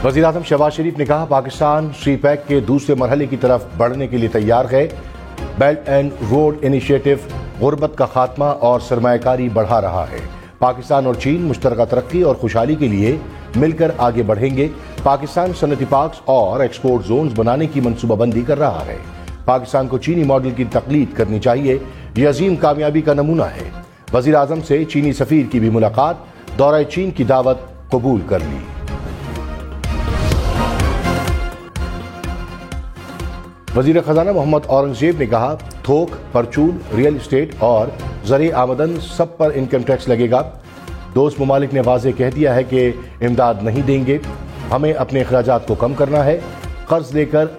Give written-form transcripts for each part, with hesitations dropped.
वज़ीर-ए-आज़म शहबाज शरीफ ने कहा, पाकिस्तान सी पैक के दूसरे मरहले की तरफ बढ़ने के लिए तैयार है। बेल्ट एंड रोड इनिशिएटिव गुर्बत का खात्मा और सरमायाकारी बढ़ा रहा है। पाकिस्तान और चीन मुश्तरका तरक्की और खुशहाली के लिए मिलकर आगे बढ़ेंगे। पाकिस्तान सनती पार्क्स और एक्सपोर्ट जोन्स बनाने की मनसूबाबंदी कर रहा है। पाकिस्तान को चीनी मॉडल की तकलीद करनी चाहिए, यह अजीम कामयाबी का नमूना है। वज़ीर-ए-आज़म से चीनी सफीर की भी मुलाकात, दौरा चीन की दावत कबूल कर ली। वज़ीर खजाना मोहम्मद औरंगजेब ने कहा, थोक, परचून, रियल इस्टेट और ज़र आमदन सब पर इनकम टैक्स लगेगा। दोस्त ममालिक ने वाज़े कह दिया है कि इमदाद नहीं देंगे, हमें अपने अखराजात को कम करना है। कर्ज लेकर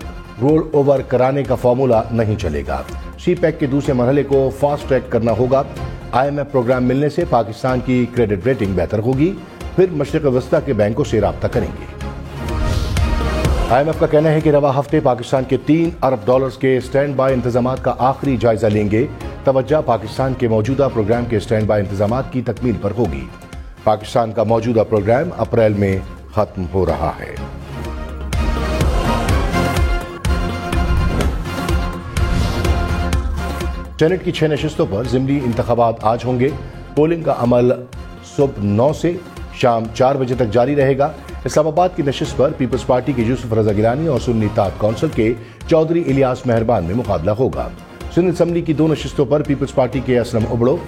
रोल ओवर कराने का फॉर्मूला नहीं चलेगा। सी पैक के दूसरे मरहले को फास्ट ट्रैक करना होगा। IMF प्रोग्राम मिलने से पाकिस्तान की क्रेडिट रेटिंग बेहतर होगी, फिर मशरिक़ वस्ता के बैंकों से राब्ता करेंगे। IMF का कहना है कि रवा हफ्ते पाकिस्तान के $3 अरब के स्टैंड बाय इंतजामात का आखिरी जायजा लेंगे। तवज्जो पाकिस्तान के मौजूदा प्रोग्राम के स्टैंड बाय इंतजामात की तकमील पर होगी। पाकिस्तान का मौजूदा प्रोग्राम अप्रैल में खत्म हो रहा है। सेनेट की 6 नशिस्तों पर ज़िमनी इंतखाबात आज होंगे। पोलिंग का अमल सुबह 9 से शाम 4 बजे तक जारी रहेगा। इस्लामाबाद की नशिस्त पर पीपल्स पार्टी के यूसुफ रजा गिलानी और सुन्नी इत्तेहाद कौंसिल के चौधरी इलियास मेहरबान में मुकाबला होगा। सुन्नी असम्बली की 2 नशिस्तों पर पीपल्स पार्टी के असलम उबड़ो,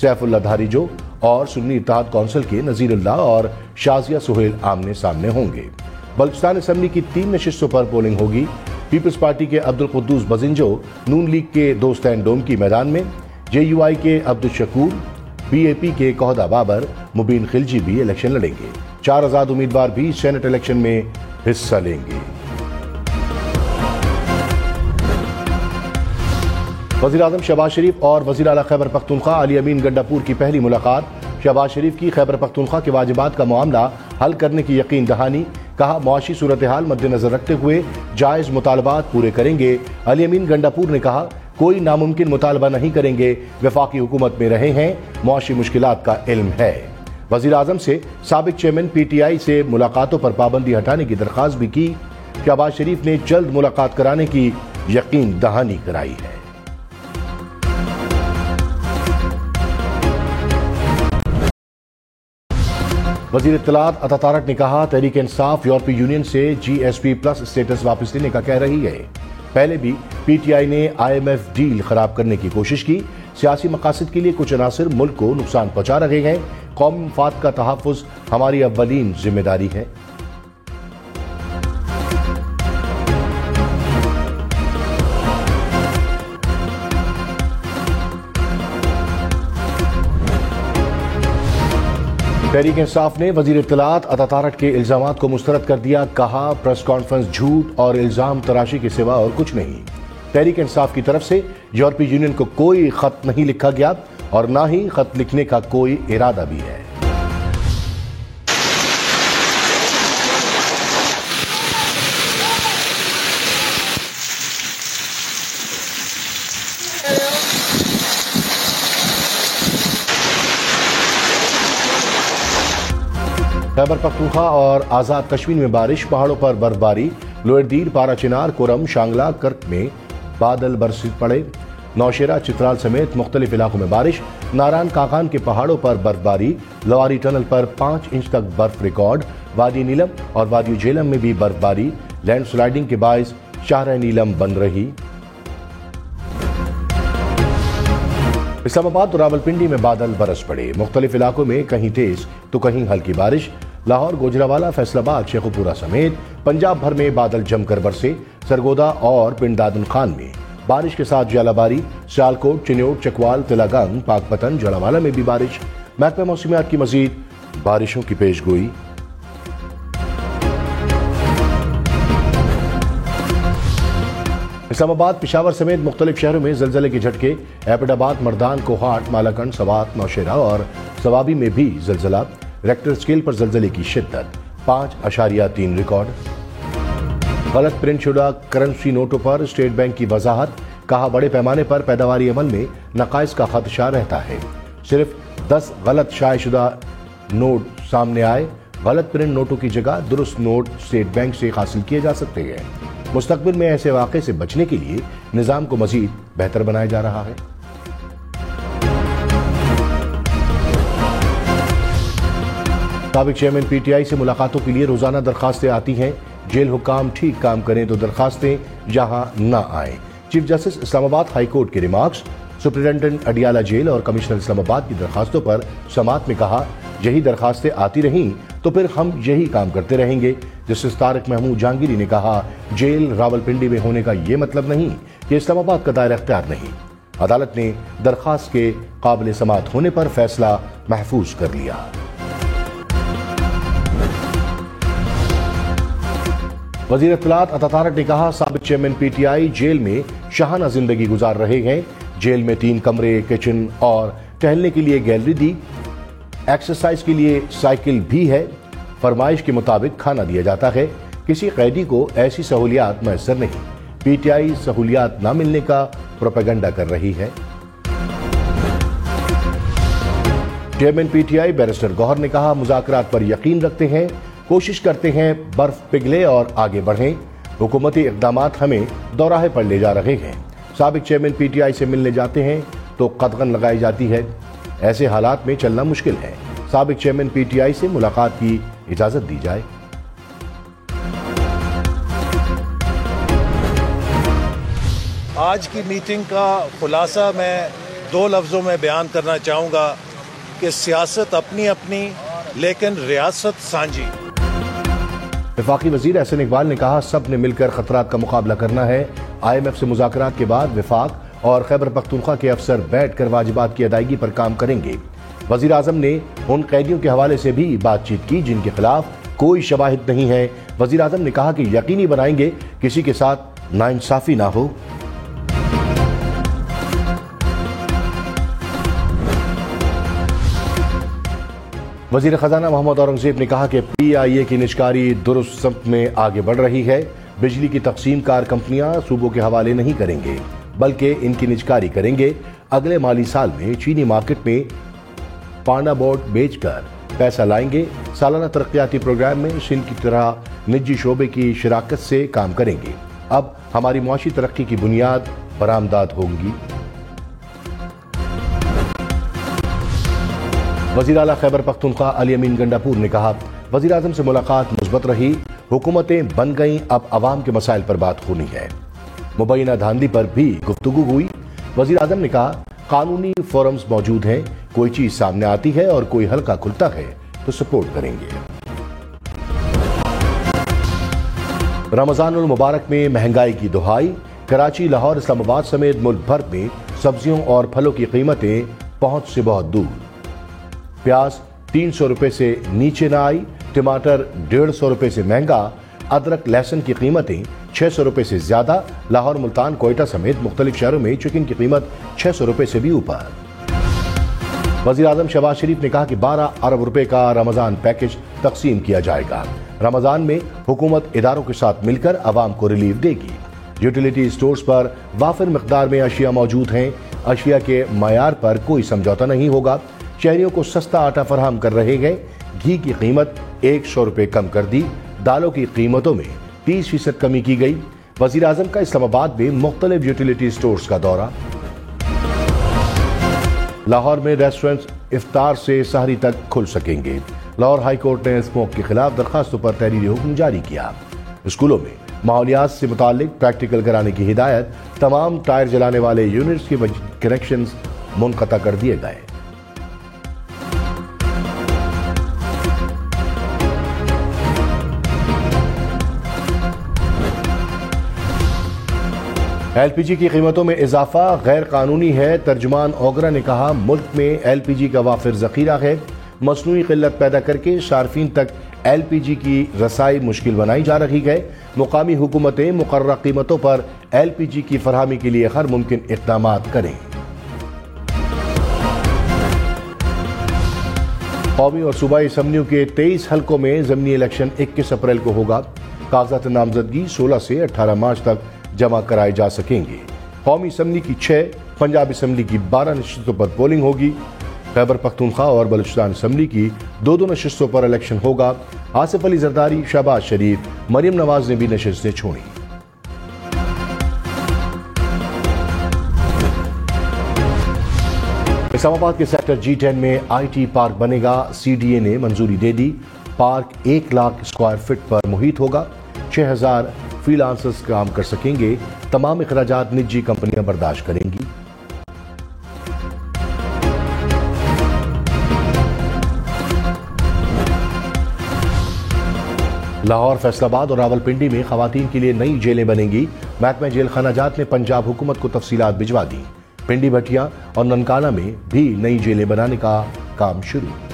सैफुल्लाह धारीजो और सुन्नी इत्तेहाद कौंसिल के नजीरुल्लाह और शाजिया सुहेल आमने सामने होंगे। बलूचिस्तान असम्बली की 3 नशिस्तों पर पोलिंग होगी। पीपल्स पार्टी के अब्दुल कुद्दूस बजिंजो नून लीग के दोस्तान डोम की मैदान में, JUI के अब्दुल शकूर, BAP के कोहदा बाबर, मुबीन खिलजी भी इलेक्शन लड़ेंगे। 4 आजाद उम्मीदवार भी सेनेट इलेक्शन में हिस्सा लेंगे। वज़ीर-ए-आज़म शहबाज शरीफ और वज़ीर आला खैबर पख्तूनख्वा अली अमीन गंडापुर की पहली मुलाकात। शहबाज शरीफ की खैबर पख्तूनख्वा के वाजिबात का मामला हल करने की यकीन दहानी। कहा, मुआशी सूरत हाल मद्देनजर रखते हुए जायज़ मुतालबात पूरे करेंगे। अली अमीन गंडापुर ने कहा, कोई नामुमकिन मुतालबा नहीं करेंगे। वफाकी हुकूमत में रहे हैं, मुआशी मुश्किलात का इल्म है। वज़ीर-ए-आज़म से साबिक चेयरमैन PTI से मुलाकातों पर पाबंदी हटाने की दरख्वास्त भी की। शहबाज शरीफ ने जल्द मुलाकात कराने की यकीन दहानी कराई है। वज़ीर इत्तलात अता तारक ने कहा, तहरीक इंसाफ यूरोपीय यूनियन से GSP+ स्टेटस वापस लेने का कह रही है। पहले भी PTI ने IMF डील खराब करने की कोशिश की। सियासी मकासद के लिए कुछ अनासिर मुल्क को नुकसान पहुंचा रहे हैं। कौमी मफाद का तहफ़्फ़ुज़ हमारी अव्वलीन जिम्मेदारी है। तहरीक इंसाफ ने वज़ीर इत्तलात अता तारक के इल्जामात को मुस्तरद कर दिया। कहा, प्रेस कॉन्फ्रेंस झूठ और इल्जाम तराशी के सिवा और कुछ नहीं। तहरीक इंसाफ की तरफ से यूरोपीय यूनियन को कोई खत नहीं लिखा गया और ना ही खत लिखने का कोई इरादा भी है। खैबर पख्तूनख्वा और आज़ाद कश्मीर में बारिश, पहाड़ों पर बर्फबारी। लोअर दीर, पारा चिनार, कोरम, शांगला, कर्क में बादल बरस पड़े। नौशेरा, चित्राल समेत मुख्तलिफ इलाकों में बारिश। नारायण काकान के पहाड़ों पर बर्फबारी। लवारी टनल पर 5 इंच तक बर्फ रिकॉर्ड। वादी नीलम और वादी झेलम में भी बर्फबारी। लैंड स्लाइडिंग के बायस शाहर नीलम बंद रही। इस्लामाबाद और रावलपिंडी में बादल बरस पड़े। मुख्तलिफ इलाकों में कहीं तेज तो कहीं हल्की बारिश। लाहौर, गुजरावाला, फैसलाबाद, शेखुपुरा समेत पंजाब भर में बादल जमकर बरसे। सरगोदा और पिंडादन खान में बारिश के साथ जालाबारी। सियालकोट, चिन्योट, चकवाल, तिलागंग, पाकपतन, जलावाला में भी बारिश। महकमा मौसमियात की मजीद बारिशों की पेशगोई। इस्लामाबाद, पिशावर समेत मुख्तलिफ शहरों में ज़लज़ले के झटके। एबटाबाद, मर्दान, कोहाट, मालाकंड, सवात, नौशेरा और सवाबी में भी ज़लज़ला। रेक्टर स्केल पर ज़लज़ले की शिद्दत 5.3 रिकॉर्ड। गलत प्रिंट शुदा करेंसी नोटों पर स्टेट बैंक की वजाहत। कहा, बड़े पैमाने पर पैदावारी अमल में नकाइस का खदशा रहता है। सिर्फ 10 गलत शायशुदा नोट सामने आए। गलत प्रिंट नोटों की जगह दुरुस्त नोट स्टेट बैंक से हासिल किए जा सकते हैं। मुस्तकबिल में ऐसे वाक़े से बचने के लिए निज़ाम को मजीद बेहतर बनाया जा रहा है। साबिक चेयरमैन पीटीआई से मुलाकातों के लिए रोजाना दरखास्तें आती हैं। जेल हुक्काम ठीक काम करें तो दरखास्तें जहां न आए। Chief justice Islamabad high court के रिमार्क्स। सुप्रिंटेंडेंट अडियाला जेल और कमिश्नर इस्लामाबाद की दरखास्तों पर समाअत में कहा, यही दरखास्तें आती रहीं तो फिर हम यही काम करते रहेंगे। जस्टिस तारिक महमूद जहांगीरी ने कहा, जेल रावलपिंडी में होने का ये मतलब नहीं कि इस्लामाबाद का दायरा इख्तियार नहीं। अदालत ने दरखास्त के काबिल समाअत होने पर फैसला महफूज कर लिया। वजीर इत्तलात अता तारक ने कहा, साबिक चेयरमैन पीटीआई जेल में शाहाना जिंदगी गुजार रहे हैं। जेल में 3 कमरे, किचन और टहलने के लिए गैलरी दी। एक्सरसाइज के लिए साइकिल भी है। फरमाइश के मुताबिक खाना दिया जाता है। किसी कैदी को ऐसी सहूलियात मैसर नहीं। पीटीआई सहूलियात न मिलने का प्रोपेगेंडा कर रही है। चेयरमैन पीटीआई बैरिस्टर गौहर ने कहा, मुज़ाकरात पर यकीन रखते हैं, कोशिश करते हैं बर्फ पिघले और आगे बढ़ें। हुकूमती इक़दामात हमें दौराहे पर ले जा रहे हैं। साबिक चेयरमैन पीटीआई से मिलने जाते हैं तो कदगन लगाई जाती है। ऐसे हालात में चलना मुश्किल है। साबिक चेयरमैन पीटीआई से मुलाकात की इजाजत दी जाए। आज की मीटिंग का खुलासा मैं 2 लफ्ज़ों में बयान करना चाहूँगा कि सियासत अपनी अपनी लेकिन रियासत सांझी। वफाकी वजीर एहसन इकबाल ने कहा, सब ने मिलकर खतरात का मुकाबला करना है। IMF से मुज़ाकरात के बाद वफाक और खैबर पख्तूनख्वा के अफसर बैठकर वाजिबात की अदायगी पर काम करेंगे। वजीर आजम ने उन कैदियों के हवाले से भी बातचीत की जिनके खिलाफ कोई शवाहिद नहीं है। वजीर आजम ने कहा कि यकीनी बनाएंगे किसी के साथ नाइंसाफी ना हो। वजीर खजाना मोहम्मद औरंगजेब ने कहा कि PIA की निजकारी दुरुस्त समत में आगे बढ़ रही है। बिजली की तकसीम कार कंपनियां सूबों के हवाले नहीं करेंगे बल्कि इनकी निजकारी करेंगे। अगले माली साल में चीनी मार्केट में पांडा बोर्ड बेचकर पैसा लाएंगे। सालाना तरक्याती प्रोग्राम में सिंध की तरह निजी शोबे की शिराकत से काम करेंगे। अब हमारी मुआशी तरक्की की बुनियाद बरामदात होंगी। वज़ीर आला खैबर पख्तूनख्वा अली अमीन गंडापुर ने कहा, वज़ीर आज़म से मुलाकात मुस्बत रही। हुकूमतें बन गईं, अब आवाम के मसाइल पर बात होनी है। मुबैना धांधली पर भी गुफ्तगू हुई। वज़ीर आज़म ने कहा, कानूनी फोरम्स मौजूद हैं। कोई चीज सामने आती है और कोई हल्का खुलता है तो सपोर्ट करेंगे। रमजानुल मुबारक में महंगाई की दुहाई। कराची, लाहौर, इस्लामाबाद समेत मुल्क भर में सब्जियों और फलों की कीमतें पहुंच से बहुत दूर। प्याज 300 रुपए से नीचे न आई। टमाटर 150 रुपए से महंगा। अदरक, लहसुन की कीमतें 600 रुपए से ज्यादा। लाहौर, मुल्तान, कोयटा समेत मुख्तलिफ शहरों में चिकन की कीमत 600 रुपए से भी ऊपर। वज़ीर आज़म शहबाज शरीफ ने कहा कि 12 अरब रुपए का रमजान पैकेज तकसीम किया जाएगा। रमजान में हुकूमत इदारों के साथ मिलकर आवाम को रिलीफ देगी। यूटिलिटी स्टोर्स पर वाफिर मिकदार में अशिया मौजूद हैं। अशिया के मयार पर कोई समझौता नहीं होगा। शहरियों को सस्ता आटा फराहम कर रहे हैं। घी की कीमत 100 रुपए कम कर दी। दालों की कीमतों में 30% कमी की गई। वज़ीर आज़म का इस्लामाबाद में मुख्तलिफ यूटिलिटी स्टोर्स का दौरा। लाहौर में रेस्टोरेंट्स इफ्तार से सहरी तक खुल सकेंगे। लाहौर हाई कोर्ट ने स्मोक के खिलाफ दरखास्तों पर तहरीरी हुक्म जारी किया। स्कूलों में माहौलियात से मुताल्लिक प्रैक्टिकल कराने की हिदायत। तमाम टायर जलाने वाले यूनिट्स के कनेक्शंस मुनक़ता कर दिए गए। LPG की कीमतों में इजाफा गैर कानूनी है। तर्जुमान ओगरा ने कहा, मुल्क में LPG का वाफिर जखीरा है। मसनूई किल्लत पैदा करके सार्फिन तक LPG की रसाई मुश्किल बनाई जा रही है। मुकामी हुकूमतें मुकर्रर कीमतों पर LPG की फरहमी के लिए हर मुमकिन इक़दाम करें। कौमी और सूबाई असम्बलियों के 23 हल्कों में ज़मीनी इलेक्शन 21 अप्रैल को होगा। कागजात नामजदगी 16 से 18 मार्च तक जमा कराए जा सकेंगे। कौमी असम्बली की 6, पंजाब असम्बली की 12 नशिस्तों पर पोलिंग होगी। खैबर पख्तूनख्वा और बलूचिस्तान असम्बली की दो नशिस्तों पर इलेक्शन होगा। आसिफ अली जरदारी, शहबाज शरीफ, मरियम नवाज ने भी नशिस्तें छोड़ी। इस्लामाबाद के सेक्टर G10 में IT पार्क बनेगा। CDA ने मंजूरी दे दी। पार्क 1 लाख स्क्वायर फीट पर मुहित होगा। 6000 फ्रीलांसर्स काम कर सकेंगे। तमाम अखराजात निजी कंपनियां बर्दाश्त करेंगी। लाहौर, फैसलाबाद और रावलपिंडी में खवातीन के लिए नई जेलें बनेंगी। महकमा जेल खानाजात ने पंजाब हुकूमत को तफसीलात भिजवा दी। पिंडी, भटिया और ननकाना में भी नई जेलें बनाने का काम शुरू।